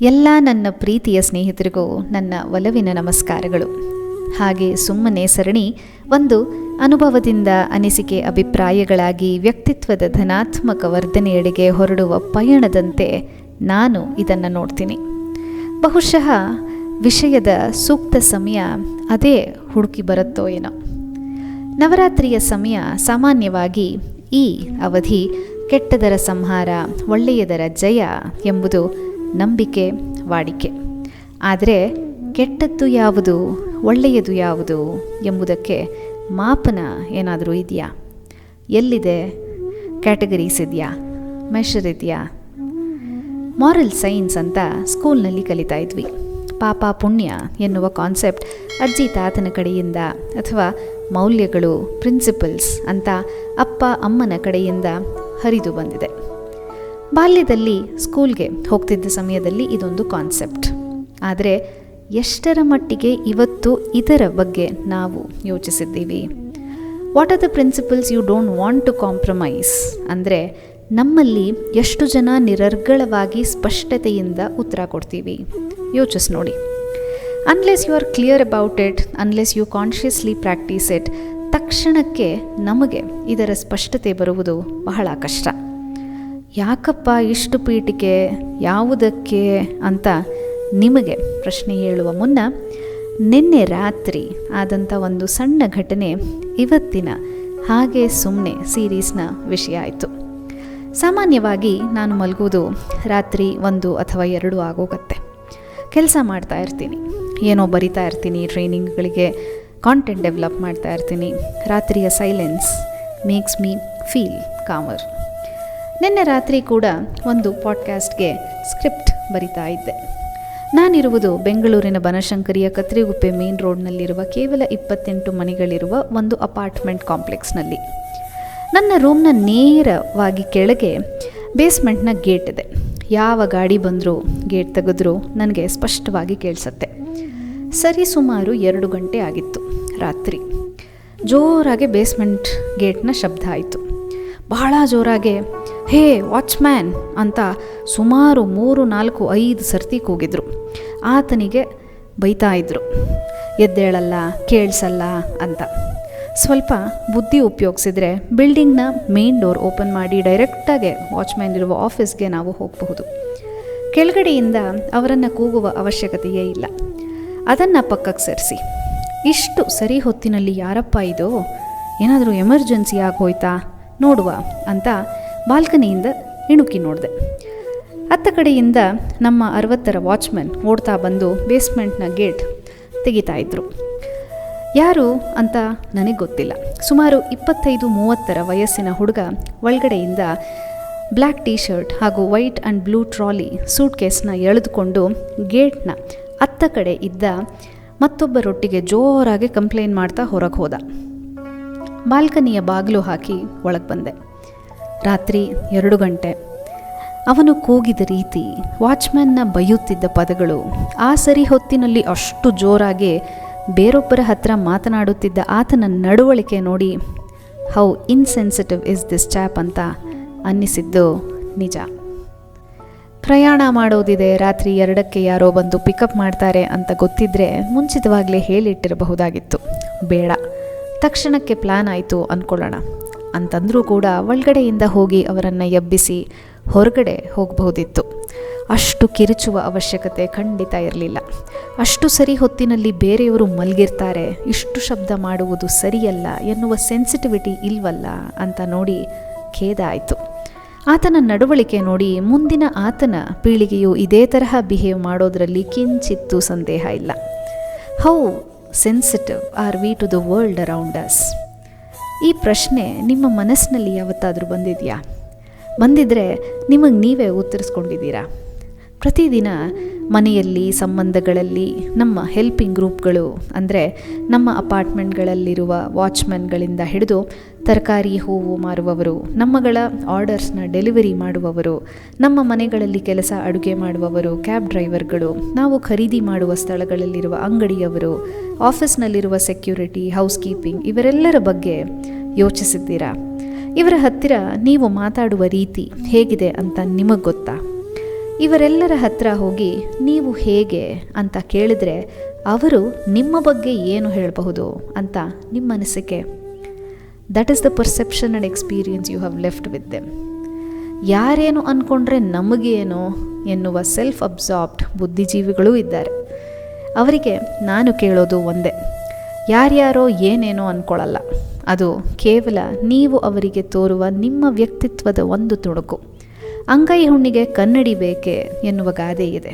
ಎಲ್ಲ ನನ್ನ ಪ್ರೀತಿಯ ಸ್ನೇಹಿತರಿಗೂ ನನ್ನ ಒಲವಿನ ನಮಸ್ಕಾರಗಳು. ಹಾಗೆ ಸುಮ್ಮನೆ ಸರಣಿ ಒಂದು ಅನುಭವದಿಂದ ಅನಿಸಿಕೆ ಅಭಿಪ್ರಾಯಗಳಾಗಿ ವ್ಯಕ್ತಿತ್ವದ ಧನಾತ್ಮಕ ವರ್ಧನೆಯೆಡೆಗೆ ಹೊರಡುವ ಪಯಣದಂತೆ ನಾನು ಇದನ್ನು ನೋಡ್ತೀನಿ. ಬಹುಶಃ ವಿಷಯದ ಸೂಕ್ತ ಸಮಯ ಅದೇ ಹುಡುಕಿ ಬರುತ್ತೋ ಏನೋ. ನವರಾತ್ರಿಯ ಸಮಯ ಸಾಮಾನ್ಯವಾಗಿ ಈ ಅವಧಿ ಕೆಟ್ಟದರ ಸಂಹಾರ, ಒಳ್ಳೆಯದರ ಜಯ ಎಂಬುದು ನಂಬಿಕೆ, ವಾಡಿಕೆ. ಆದರೆ ಕೆಟ್ಟದ್ದು ಯಾವುದು, ಒಳ್ಳೆಯದು ಯಾವುದು ಎಂಬುದಕ್ಕೆ ಮಾಪನ ಏನಾದರೂ ಇದೆಯಾ? ಎಲ್ಲಿದೆ? ಕ್ಯಾಟಗರೀಸ್ ಇದೆಯಾ? ಮೆಷರ್ ಇದೆಯಾ? ಮಾರಲ್ ಸೈನ್ಸ್ ಅಂತ ಸ್ಕೂಲ್ನಲ್ಲಿ ಕಲಿತಾ ಇದ್ವಿ. ಪಾಪ ಪುಣ್ಯ ಎನ್ನುವ ಕಾನ್ಸೆಪ್ಟ್ ಅಜ್ಜಿ ತಾತನ ಕಡೆಯಿಂದ ಅಥವಾ ಮೌಲ್ಯಗಳು, ಪ್ರಿನ್ಸಿಪಲ್ಸ್ ಅಂತ ಅಪ್ಪ ಅಮ್ಮನ ಕಡೆಯಿಂದ ಹರಿದು ಬಂದಿದೆ. ಬಾಲ್ಯದಲ್ಲಿ ಸ್ಕೂಲ್ಗೆ ಹೋಗ್ತಿದ್ದ ಸಮಯದಲ್ಲಿ ಇದೊಂದು ಕಾನ್ಸೆಪ್ಟ್. ಆದರೆ ಎಷ್ಟರ ಮಟ್ಟಿಗೆ ಇವತ್ತು ಇದರ ಬಗ್ಗೆ ನಾವು ಯೋಚಿಸಿದ್ದೀವಿ? What are the principles you don't want to compromise ಅಂದರೆ ನಮ್ಮಲ್ಲಿ ಎಷ್ಟು ಜನ ನಿರರ್ಗಳವಾಗಿ ಸ್ಪಷ್ಟತೆಯಿಂದ ಉತ್ತರ ಕೊಡ್ತೀವಿ? ಯೋಚಿಸಿ ನೋಡಿ. Unless you are clear about it, unless you consciously practise it, ತಕ್ಷಣಕ್ಕೆ ನಮಗೆ ಇದರ ಸ್ಪಷ್ಟತೆ ಬರುವುದು ಬಹಳ ಕಷ್ಟ. ಯಾಕಪ್ಪ ಇಷ್ಟು ಪೀಠಿಕೆ, ಯಾವುದಕ್ಕೆ ಅಂತ ನಿಮಗೆ ಪ್ರಶ್ನೆ ಹೇಳುವ ಮುನ್ನ ನಿನ್ನೆ ರಾತ್ರಿ ಆದಂಥ ಒಂದು ಸಣ್ಣ ಘಟನೆ ಇವತ್ತಿನ ಹಾಗೆ ಸುಮ್ಮನೆ ಸೀರೀಸ್ನ ವಿಷಯ ಆಯಿತು. ಸಾಮಾನ್ಯವಾಗಿ ನಾನು ಮಲಗೋದು ರಾತ್ರಿ 1 ಅಥವಾ 2 ಆಗೋಗತ್ತೆ. ಕೆಲಸ ಮಾಡ್ತಾ ಇರ್ತೀನಿ, ಏನೋ ಬರಿತಾ ಇರ್ತೀನಿ, ಟ್ರೈನಿಂಗ್ಗಳಿಗೆ ಕಾಂಟೆಂಟ್ ಡೆವಲಪ್ ಮಾಡ್ತಾ ಇರ್ತೀನಿ. ರಾತ್ರಿಯ ಸೈಲೆನ್ಸ್ ಮೇಕ್ಸ್ ಮೀ ಫೀಲ್ ಕಾಮರ್. ನಿನ್ನೆ ರಾತ್ರಿ ಕೂಡ ಒಂದು ಪಾಡ್ಕಾಸ್ಟ್ಗೆ ಸ್ಕ್ರಿಪ್ಟ್ ಬರಿತಾ ಇದ್ದೆ. ನಾನಿರುವುದು ಬೆಂಗಳೂರಿನ ಬನಶಂಕರಿಯ ಕತ್ರಿಗುಪ್ಪೆ ಮೇನ್ ರೋಡ್ನಲ್ಲಿರುವ ಕೇವಲ 28 ಮನೆಗಳಿರುವ ಒಂದು ಅಪಾರ್ಟ್ಮೆಂಟ್ ಕಾಂಪ್ಲೆಕ್ಸ್ನಲ್ಲಿ. ನನ್ನ ರೂಮ್ನ ನೇರವಾಗಿ ಕೆಳಗೆ ಬೇಸ್ಮೆಂಟ್ನ ಗೇಟ್ ಇದೆ. ಯಾವ ಗಾಡಿ ಬಂದರೂ ಗೇಟ್ ತೆಗೆದ್ರೂ ನನಗೆ ಸ್ಪಷ್ಟವಾಗಿ ಕೇಳಿಸತ್ತೆ. ಸರಿ ಸುಮಾರು 2 ಗಂಟೆ ಆಗಿತ್ತು ರಾತ್ರಿ. ಜೋರಾಗಿ ಬೇಸ್ಮೆಂಟ್ ಗೇಟ್ನ ಶಬ್ದ ಆಯಿತು. ಬಹಳ ಜೋರಾಗಿ ಹೇ ವಾಚ್ಮ್ಯಾನ್ ಅಂತ ಸುಮಾರು 3, 4, 5 ಸರ್ತಿ ಕೂಗಿದ್ರು. ಆತನಿಗೆ ಬೈತಾ ಇದ್ರು, ಎದ್ದೇಳಲ್ಲ, ಕೇಳಿಸಲ್ಲ ಅಂತ. ಸ್ವಲ್ಪ ಬುದ್ಧಿ ಉಪಯೋಗಿಸಿದ್ರೆ ಬಿಲ್ಡಿಂಗ್ನ ಮೇನ್ ಡೋರ್ ಓಪನ್ ಮಾಡಿ ಡೈರೆಕ್ಟಾಗಿ ವಾಚ್ಮ್ಯಾನ್ ಇರುವ ಆಫೀಸ್ಗೆ ನಾವು ಹೋಗಬಹುದು. ಕೆಳಗಡೆಯಿಂದ ಅವರನ್ನು ಕೂಗುವ ಅವಶ್ಯಕತೆಯೇ ಇಲ್ಲ. ಅದನ್ನು ಪಕ್ಕಕ್ಕೆ ಸರಿಸಿ, ಇಷ್ಟು ಸರಿ ಹೊತ್ತಿನಲ್ಲಿ ಯಾರಪ್ಪ ಇದು, ಏನಾದರೂ ಎಮರ್ಜೆನ್ಸಿ ಆಗೋಯ್ತಾ ನೋಡುವ ಅಂತ ಬಾಲ್ಕನಿಯಿಂದ ಇಣುಕಿ ನೋಡಿದೆ. ಅತ್ತ ಕಡೆಯಿಂದ ನಮ್ಮ 60ರ ವಾಚ್ಮನ್ ಓಡ್ತಾ ಬಂದು ಬೇಸ್ಮೆಂಟ್ನ ಗೇಟ್ ತೆಗಿತಾ ಇದ್ರು. ಯಾರು ಅಂತ ನನಗೆ ಗೊತ್ತಿಲ್ಲ. ಸುಮಾರು 25-30ರ ವಯಸ್ಸಿನ ಹುಡುಗ ಒಳಗಡೆಯಿಂದ ಬ್ಲ್ಯಾಕ್ ಟೀ ಶರ್ಟ್ ಹಾಗೂ ವೈಟ್ ಆ್ಯಂಡ್ ಬ್ಲೂ ಟ್ರಾಲಿ ಸೂಟ್ ಕೇಸ್ನ ಎಳೆದುಕೊಂಡು ಗೇಟ್ನ ಅತ್ತ ಕಡೆ ಇದ್ದ ಮತ್ತೊಬ್ಬರೊಟ್ಟಿಗೆ ಜೋರಾಗಿ ಕಂಪ್ಲೇಂಟ್ ಮಾಡ್ತಾ ಹೊರಗೆ ಹೋದ. ಬಾಲ್ಕನಿಯ ಬಾಗಿಲು ಹಾಕಿ ಒಳಗೆ ಬಂದೆ. ರಾತ್ರಿ 2 ಗಂಟೆ. ಅವನು ಕೂಗಿದ ರೀತಿ, ವಾಚ್ಮ್ಯಾನ್ನ ಬೈಯುತ್ತಿದ್ದ ಪದಗಳು, ಆ ಸರಿ ಹೊತ್ತಿನಲ್ಲಿ ಅಷ್ಟು ಜೋರಾಗಿ ಬೇರೊಬ್ಬರ ಹತ್ರ ಮಾತನಾಡುತ್ತಿದ್ದ ಆತನ ನಡವಳಿಕೆ ನೋಡಿ how insensitive is this chop ಅಂತ ಅನ್ನಿಸಿದ್ದು ನಿಜ. ಪ್ರಯಾಣ ಮಾಡೋದಿದೆ, ರಾತ್ರಿ 2ಕ್ಕೆ ಯಾರೋ ಬಂದು ಪಿಕಪ್ ಮಾಡ್ತಾರೆ ಅಂತ ಗೊತ್ತಿದ್ದರೆ ಮುಂಚಿತವಾಗಲೇ ಹೇಳಿಟ್ಟಿರಬಹುದಾಗಿತ್ತು. ಬೇಡ, ತಕ್ಷಣಕ್ಕೆ ಪ್ಲ್ಯಾನ್ ಆಯಿತು ಅಂದ್ಕೊಳ್ಳೋಣ ಅಂತಂದರೂ ಕೂಡ ಒಳಗಡೆಯಿಂದ ಹೋಗಿ ಅವರನ್ನು ಎಬ್ಬಿಸಿ ಹೊರಗಡೆ ಹೋಗಬಹುದಿತ್ತು. ಅಷ್ಟು ಕಿರುಚುವ ಅವಶ್ಯಕತೆ ಖಂಡಿತ ಇರಲಿಲ್ಲ. ಅಷ್ಟು ಸರಿ ಹೊತ್ತಿನಲ್ಲಿ ಬೇರೆಯವರು ಮಲಗಿರ್ತಾರೆ, ಇಷ್ಟು ಶಬ್ದ ಮಾಡುವುದು ಸರಿಯಲ್ಲ ಎನ್ನುವ ಸೆನ್ಸಿಟಿವಿಟಿ ಇಲ್ವಲ್ಲ ಅಂತ ನೋಡಿ ಖೇದ ಆಯಿತು. ಆತನ ನಡವಳಿಕೆ ನೋಡಿ ಮುಂದಿನ ಆತನ ಪೀಳಿಗೆಯು ಇದೇ ತರಹ ಬಿಹೇವ್ ಮಾಡೋದರಲ್ಲಿ ಕಿಂಚಿತ್ತೂ ಸಂದೇಹ ಇಲ್ಲ. How sensitive are we to the world around us? ಈ ಪ್ರಶ್ನೆ ನಿಮ್ಮ ಮನಸ್ಸಿನಲ್ಲಿ ಯಾವತ್ತಾದರೂ ಬಂದಿದೆಯಾ? ಬಂದಿದ್ದರೆ ನಿಮಗೆ ನೀವೇ ಉತ್ತರಿಸ್ಕೊಂಡಿದ್ದೀರಾ? ಪ್ರತಿದಿನ ಮನೆಯಲ್ಲಿ, ಸಂಬಂಧಗಳಲ್ಲಿ ನಮ್ಮ ಹೆಲ್ಪಿಂಗ್ ಗ್ರೂಪ್ಗಳು ಅಂದರೆ ನಮ್ಮ ಅಪಾರ್ಟ್ಮೆಂಟ್ಗಳಲ್ಲಿರುವ ವಾಚ್ಮನ್ಗಳಿಂದ ಹಿಡಿದು ತರಕಾರಿ, ಹೂವು ಮಾರುವವರು, ನಮ್ಮಗಳ ಆರ್ಡರ್ಸ್ನ ಡೆಲಿವರಿ ಮಾಡುವವರು, ನಮ್ಮ ಮನೆಗಳಲ್ಲಿ ಕೆಲಸ ಅಡುಗೆ ಮಾಡುವವರು, ಕ್ಯಾಬ್ ಡ್ರೈವರ್ಗಳು, ನಾವು ಖರೀದಿ ಮಾಡುವ ಸ್ಥಳಗಳಲ್ಲಿರುವ ಅಂಗಡಿಯವರು, ಆಫೀಸ್ನಲ್ಲಿರುವ ಸೆಕ್ಯೂರಿಟಿ, ಹೌಸ್ ಕೀಪಿಂಗ್, ಇವರೆಲ್ಲರ ಬಗ್ಗೆ ಯೋಚಿಸಿದ್ದೀರಾ? ಇವರ ಹತ್ತಿರ ನೀವು ಮಾತಾಡುವ ರೀತಿ ಹೇಗಿದೆ ಅಂತ ನಿಮಗೆ ಗೊತ್ತಾ? ಇವರೆಲ್ಲರ ಹತ್ರ ಹೋಗಿ ನೀವು ಹೇಗೆ ಅಂತ ಕೇಳಿದರೆ ಅವರು ನಿಮ್ಮ ಬಗ್ಗೆ ಏನು ಹೇಳಬಹುದು ಅಂತ ನಿಮ್ಮ ಅನಿಸಿಕೆ. That is the perception and experience you have left with them. ಯಾರೇನು ಅಂದ್ಕೊಂಡ್ರೆ ನಮಗೇನು ಎನ್ನುವ ಸೆಲ್ಫ್ ಅಬ್ಸಾರ್ಬ್ಡ್ ಬುದ್ಧಿಜೀವಿಗಳೂ ಇದ್ದಾರೆ. ಅವರಿಗೆ ನಾನು ಕೇಳೋದು ಒಂದೇ, ಯಾರ್ಯಾರೋ ಏನೇನೋ ಅಂದ್ಕೊಳ್ಳಲ್ಲ. ಅದು ಕೇವಲ ನೀವು ಅವರಿಗೆ ತೋರುವ ನಿಮ್ಮ ವ್ಯಕ್ತಿತ್ವದ ಒಂದು ತುಣುಕು. ಅಂಗೈ ಹುಣ್ಣಿಗೆ ಕನ್ನಡಿ ಬೇಕೆ ಎನ್ನುವ ಗಾದೆ ಇದೆ.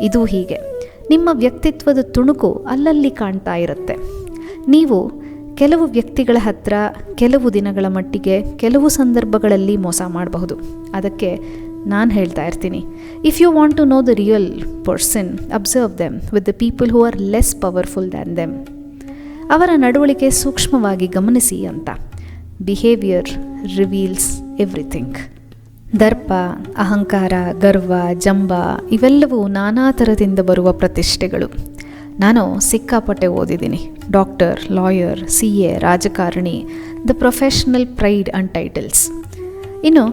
ಇದು ಹೀಗೆ, ನಿಮ್ಮ ವ್ಯಕ್ತಿತ್ವದ ತುಣುಕು ಅಲ್ಲಲ್ಲಿ ಕಾಣ್ತಾ ಇರುತ್ತೆ. ನೀವು ಕೆಲವು ವ್ಯಕ್ತಿಗಳ ಹತ್ರ ಕೆಲವು ದಿನಗಳ ಮಟ್ಟಿಗೆ ಕೆಲವು ಸಂದರ್ಭಗಳಲ್ಲಿ ಮೋಸ ಮಾಡಬಹುದು. ಅದಕ್ಕೆ ನಾನು ಹೇಳ್ತಾ ಇರ್ತೀನಿ, if you want to know the real person, observe them with the people who are less powerful than them. ಅವರ ನಡವಳಿಕೆ ಸೂಕ್ಷ್ಮವಾಗಿ ಗಮನಿಸಿ ಅಂತ. Behaviour reveals everything. ದರ್ಪ, ಅಹಂಕಾರ, ಗರ್ವ, ಜಂಬ ಇವೆಲ್ಲವೂ ನಾನಾ ಥರದಿಂದ ಬರುವ ಪ್ರತಿಷ್ಠೆಗಳು. ನಾನು ಸಿಕ್ಕಾಪಟ್ಟೆ ಓದಿದ್ದೀನಿ. ಡಾಕ್ಟರ್, ಲಾಯರ್, CA, ರಾಜಕಾರಣಿ, the professional pride and titles. ಇನ್ನು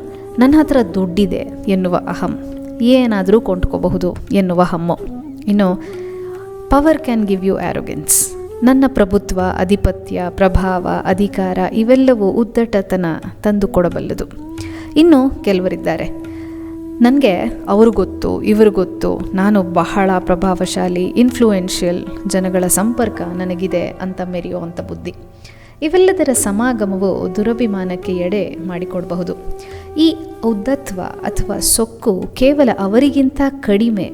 ನನ್ನ ಹತ್ರ ದುಡ್ಡಿದೆ ಎನ್ನುವ ಅಹಂ, ಏನಾದರೂ ಕೊಂಡ್ಕೋಬಹುದು ಎನ್ನುವ ಹಮ್ಮು. ಇನ್ನು power can give you arrogance. ನನ್ನ ಪ್ರಭುತ್ವ, ಅಧಿಪತ್ಯ, ಪ್ರಭಾವ, ಅಧಿಕಾರ ಇವೆಲ್ಲವೂ ಉದ್ದಟತನ ತಂದು ಕೊಡಬಲ್ಲದು. ಇನ್ನು ಕೆಲವರಿದ್ದಾರೆ, ನನಗೆ ಅವರು ಗೊತ್ತು, ಇವರು ಗೊತ್ತು, ನಾನು ಬಹಳ ಪ್ರಭಾವಶಾಲಿ, ಇನ್ಫ್ಲೂಯೆನ್ಷಿಯಲ್, ಜನಗಳ ಸಂಪರ್ಕ ನನಗಿದೆ ಅಂತ ಮೆರೆಯುವಂಥ ಬುದ್ಧಿ. ಇವೆಲ್ಲದರ ಸಮಾಗಮವು ದುರಭಿಮಾನಕ್ಕೆ ಎಡೆ ಮಾಡಿಕೊಡಬಹುದು. ಈ ಔದ್ದತ್ವ ಅಥವಾ ಸೊಕ್ಕು ಕೇವಲ ಅವರಿಗಿಂತ ಕಡಿಮೆ,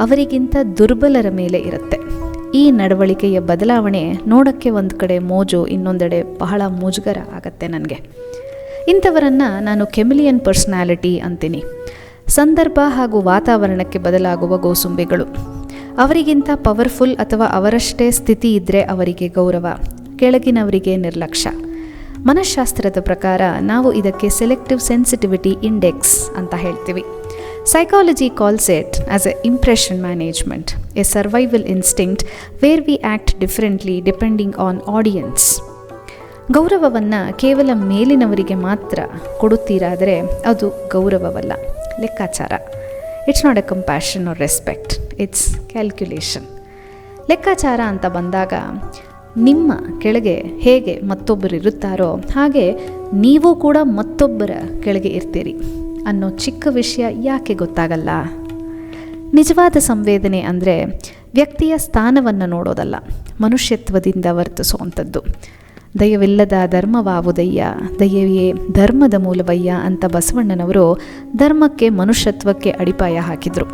ಅವರಿಗಿಂತ ದುರ್ಬಲರ ಮೇಲೆ ಇರುತ್ತೆ. ಈ ನಡವಳಿಕೆಯ ಬದಲಾವಣೆ ನೋಡೋಕ್ಕೆ ಒಂದು ಕಡೆ ಮೋಜು, ಇನ್ನೊಂದೆಡೆ ಬಹಳ ಮುಜುಗರ ಆಗತ್ತೆ ನನಗೆ. ಇಂಥವರನ್ನು ನಾನು ಕೆಮಿಲಿಯನ್ ಪರ್ಸ್ನಾಲಿಟಿ ಅಂತೀನಿ. ಸಂದರ್ಭ ಹಾಗೂ ವಾತಾವರಣಕ್ಕೆ ಬದಲಾಗುವ ಗೋಸುಂಬೆಗಳು. ಅವರಿಗಿಂತ ಪವರ್ಫುಲ್ ಅಥವಾ ಅವರಷ್ಟೇ ಸ್ಥಿತಿ ಇದ್ದರೆ ಅವರಿಗೆ ಗೌರವ, ಕೆಳಗಿನವರಿಗೆ ನಿರ್ಲಕ್ಷ್ಯ. ಮನಃಶಾಸ್ತ್ರದ ಪ್ರಕಾರ ನಾವು ಇದಕ್ಕೆ ಸೆಲೆಕ್ಟಿವ್ ಸೆನ್ಸಿಟಿವಿಟಿ ಇಂಡೆಕ್ಸ್ ಅಂತ ಹೇಳ್ತೀವಿ. Psychology calls it as an impression management, a survival instinct where we act differently depending on audience. ಗೌರವವನ್ನು ಕೇವಲ ಮೇಲಿನವರಿಗೆ ಮಾತ್ರ ಕೊಡುತ್ತೀರಾದರೆ ಅದು ಗೌರವವಲ್ಲ, ಲೆಕ್ಕಾಚಾರ. It's not a compassion or respect, it's calculation. ಲೆಕ್ಕಾಚಾರ ಅಂತ ಬಂದಾಗ ನಿಮ್ಮ ಕೆಳಗೆ ಹೇಗೆ ಮತ್ತೊಬ್ಬರು ಇರುತ್ತಾರೋ ಹಾಗೆ ನೀವು ಕೂಡ ಮತ್ತೊಬ್ಬರ ಕೆಳಗೆ ಇರ್ತೀರಿ ಅನ್ನೋ ಚಿಕ್ಕ ವಿಷಯ ಯಾಕೆ ಗೊತ್ತಾಗಲ್ಲ? ನಿಜವಾದ ಸಂವೇದನೆ ಅಂದರೆ ವ್ಯಕ್ತಿಯ ಸ್ಥಾನವನ್ನು ನೋಡೋದಲ್ಲ, ಮನುಷ್ಯತ್ವದಿಂದ ವರ್ತಿಸುವಂಥದ್ದು. ದಯವಿಲ್ಲದ ಧರ್ಮವಾವುದಯ್ಯ, ದಯವೇ ಧರ್ಮದ ಮೂಲವಯ್ಯ ಅಂತ ಬಸವಣ್ಣನವರು ಧರ್ಮಕ್ಕೆ, ಮನುಷ್ಯತ್ವಕ್ಕೆ ಅಡಿಪಾಯ ಹಾಕಿದರು.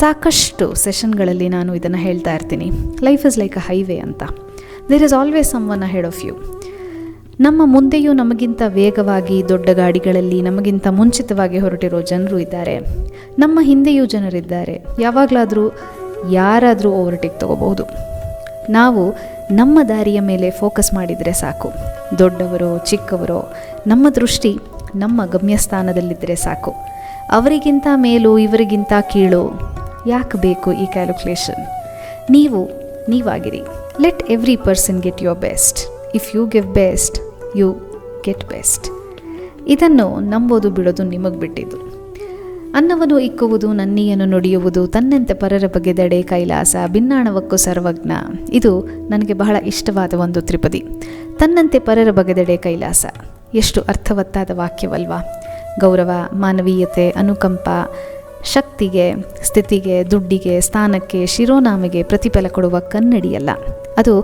ಸಾಕಷ್ಟು ಸೆಷನ್ಗಳಲ್ಲಿ ನಾನು ಇದನ್ನು ಹೇಳ್ತಾ ಇರ್ತೀನಿ. Life is like a highway ಅಂತ. There is always someone ahead of you. ನಮ್ಮ ಮುಂದೆಯೂ ನಮಗಿಂತ ವೇಗವಾಗಿ ದೊಡ್ಡ ಗಾಡಿಗಳಲ್ಲಿ ನಮಗಿಂತ ಮುಂಚಿತವಾಗಿ ಹೊರಟಿರೋ ಜನರು ಇದ್ದಾರೆ. ನಮ್ಮ ಹಿಂದೆಯೂ ಜನರಿದ್ದಾರೆ. ಯಾವಾಗಲಾದರೂ ಯಾರಾದರೂ ಓವರ್ಟೇಕ್ ತಗೋಬಹುದು. ನಾವು ನಮ್ಮ ದಾರಿಯ ಮೇಲೆ ಫೋಕಸ್ ಮಾಡಿದರೆ ಸಾಕು. ದೊಡ್ಡವರೋ ಚಿಕ್ಕವರೋ ನಮ್ಮ ದೃಷ್ಟಿ ನಮ್ಮ ಗಮ್ಯಸ್ಥಾನದಲ್ಲಿದ್ದರೆ ಸಾಕು. ಅವರಿಗಿಂತ ಮೇಲೂ ಇವರಿಗಿಂತ ಕೀಳು ಯಾಕೆ ಬೇಕು ಈ ಕ್ಯಾಲ್ಕುಲೇಷನ್? ನೀವಾಗಿರಿ. Let every person get your best. If you give best, you get best. ಇದನ್ನು ನಂಬೋದು ಬಿಡೋದು ನಿಮಗೆ ಬಿಟ್ಟಿದ್ದು. ಅನ್ನವನ್ನು ಇಕ್ಕುವುದು, ನನ್ನಿಯನ್ನು ನುಡಿಯುವುದು, ತನ್ನಂತೆ ಪರರ ಬಗೆದಡೆ ಕೈಲಾಸ, ಭಿನ್ನಾಣವಕ್ಕೂ ಸರ್ವಜ್ಞ. ಇದು ನನಗೆ ಬಹಳ ಇಷ್ಟವಾದ ಒಂದು ತ್ರಿಪದಿ. ತನ್ನಂತೆ ಪರರ ಬಗೆದಡೆ ಕೈಲಾಸ, ಎಷ್ಟು ಅರ್ಥವತ್ತಾದ ವಾಕ್ಯವಲ್ವಾ? ಗೌರವ, ಮಾನವೀಯತೆ, ಅನುಕಂಪ, ಶಕ್ತಿಗೆ, ಸ್ಥಿತಿಗೆ, ದುಡ್ಡಿಗೆ, ಸ್ಥಾನಕ್ಕೆ, ಶಿರೋನಾಮೆಗೆ ಪ್ರತಿಫಲ ಕೊಡುವ ಕನ್ನಡಿಯಲ್ಲ. ಅದು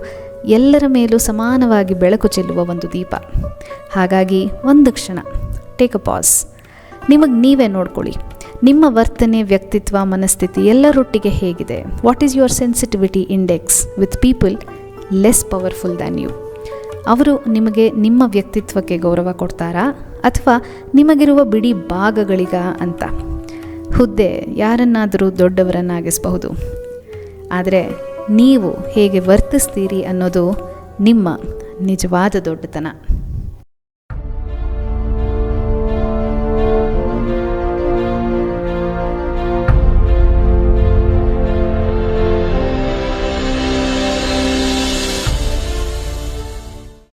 ಎಲ್ಲರ ಮೇಲೂ ಸಮಾನವಾಗಿ ಬೆಳಕು ಚೆಲ್ಲುವ ಒಂದು ದೀಪ. ಹಾಗಾಗಿ ಒಂದು ಕ್ಷಣ ಟೇಕ್ ಅ ಪಾಸ್. ನಿಮಗೆ ನೀವೇ ನೋಡ್ಕೊಳ್ಳಿ. ನಿಮ್ಮ ವರ್ತನೆ, ವ್ಯಕ್ತಿತ್ವ, ಮನಸ್ಥಿತಿ ಎಲ್ಲರೊಟ್ಟಿಗೆ ಹೇಗಿದೆ? What is your sensitivity index with people less powerful than you? ಅವರು ನಿಮಗೆ ನಿಮ್ಮ ವ್ಯಕ್ತಿತ್ವಕ್ಕೆ ಗೌರವ ಕೊಡ್ತಾರಾ ಅಥವಾ ನಿಮಗಿರುವ ಬಿಡಿ ಭಾಗಗಳಿಗ ಅಂತ? ಹುದ್ದೆ ಯಾರನ್ನಾದರೂ ದೊಡ್ಡವರನ್ನಾಗಿಸಬಹುದು, ಆದರೆ ನೀವು ಹೇಗೆ ವರ್ತಿಸ್ತೀರಿ ಅನ್ನೋದು ನಿಮ್ಮ ನಿಜವಾದ ದೊಡ್ಡತನ.